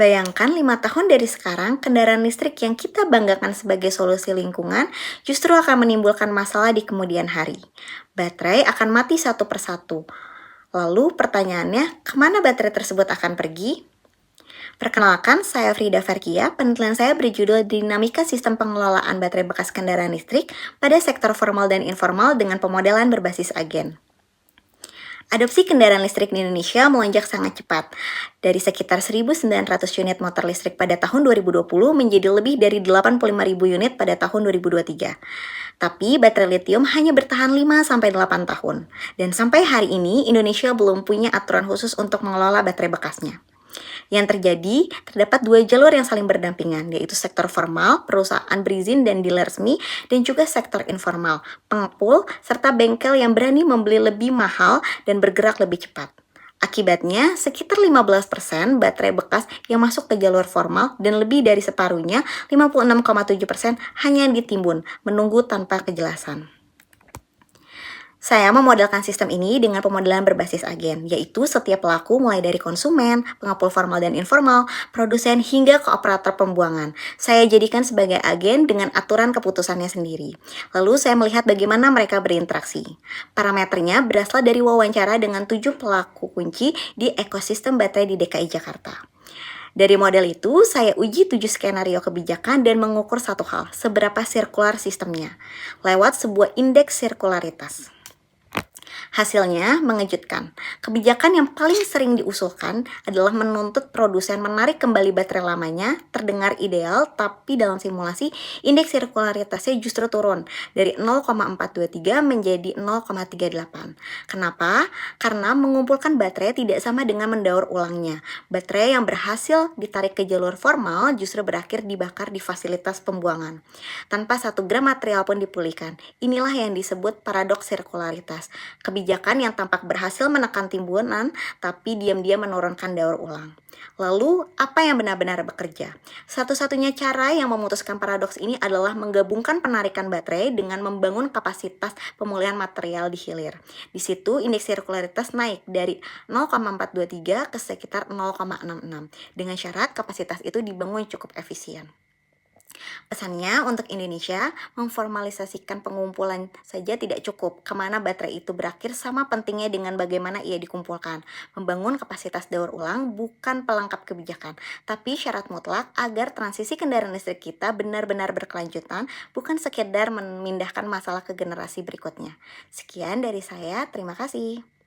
Bayangkan 5 tahun dari sekarang, kendaraan listrik yang kita banggakan sebagai solusi lingkungan justru akan menimbulkan masalah di kemudian hari. Baterai akan mati satu persatu. Lalu pertanyaannya, kemana baterai tersebut akan pergi? Perkenalkan, saya Frida Farkia. Penelitian saya berjudul Dinamika Sistem Pengelolaan Baterai Bekas Kendaraan Listrik pada Sektor Formal dan Informal dengan Pemodelan Berbasis Agen. Adopsi kendaraan listrik di Indonesia melonjak sangat cepat, dari sekitar 1.900 unit motor listrik pada tahun 2020 menjadi lebih dari 85.000 unit pada tahun 2023. Tapi baterai lithium hanya bertahan 5-8 tahun, dan sampai hari ini Indonesia belum punya aturan khusus untuk mengelola baterai bekasnya. Yang terjadi, terdapat dua jalur yang saling berdampingan, yaitu sektor formal, perusahaan berizin dan dealer resmi, dan juga sektor informal, pengepul, serta bengkel yang berani membeli lebih mahal dan bergerak lebih cepat. Akibatnya, sekitar 15% baterai bekas yang masuk ke jalur formal dan lebih dari separuhnya, 56,7% hanya ditimbun, menunggu tanpa kejelasan. Saya memodelkan sistem ini dengan pemodelan berbasis agen, yaitu setiap pelaku mulai dari konsumen, pengepul formal dan informal, produsen hingga ke operator pembuangan. Saya jadikan sebagai agen dengan aturan keputusannya sendiri. Lalu saya melihat bagaimana mereka berinteraksi. Parameternya berasal dari wawancara dengan 7 pelaku kunci di ekosistem baterai di DKI Jakarta. Dari model itu, saya uji 7 skenario kebijakan dan mengukur satu hal, seberapa sirkular sistemnya, lewat sebuah indeks sirkularitas. Hasilnya mengejutkan. Kebijakan yang paling sering diusulkan adalah menuntut produsen menarik kembali baterai lamanya, terdengar ideal, tapi dalam simulasi, indeks sirkularitasnya justru turun dari 0,423 menjadi 0,38. Kenapa? Karena mengumpulkan baterai tidak sama dengan mendaur ulangnya. Baterai yang berhasil ditarik ke jalur formal justru berakhir dibakar di fasilitas pembuangan, tanpa 1 gram material pun dipulihkan. Inilah yang disebut paradoks sirkularitas. Kebijakan yang tampak berhasil menekan timbunan, tapi diam-diam menurunkan daur ulang. Lalu, apa yang benar-benar bekerja? Satu-satunya cara yang memutuskan paradoks ini adalah menggabungkan penarikan baterai dengan membangun kapasitas pemulihan material di hilir. Di situ, indeks sirkularitas naik dari 0,423 ke sekitar 0,66, dengan syarat kapasitas itu dibangun cukup efisien. Pesannya untuk Indonesia, memformalisasikan pengumpulan saja tidak cukup. Kemana baterai itu berakhir sama pentingnya dengan bagaimana ia dikumpulkan. Membangun kapasitas daur ulang bukan pelengkap kebijakan, tapi syarat mutlak agar transisi kendaraan listrik kita benar-benar berkelanjutan, bukan sekedar memindahkan masalah ke generasi berikutnya. Sekian dari saya, terima kasih.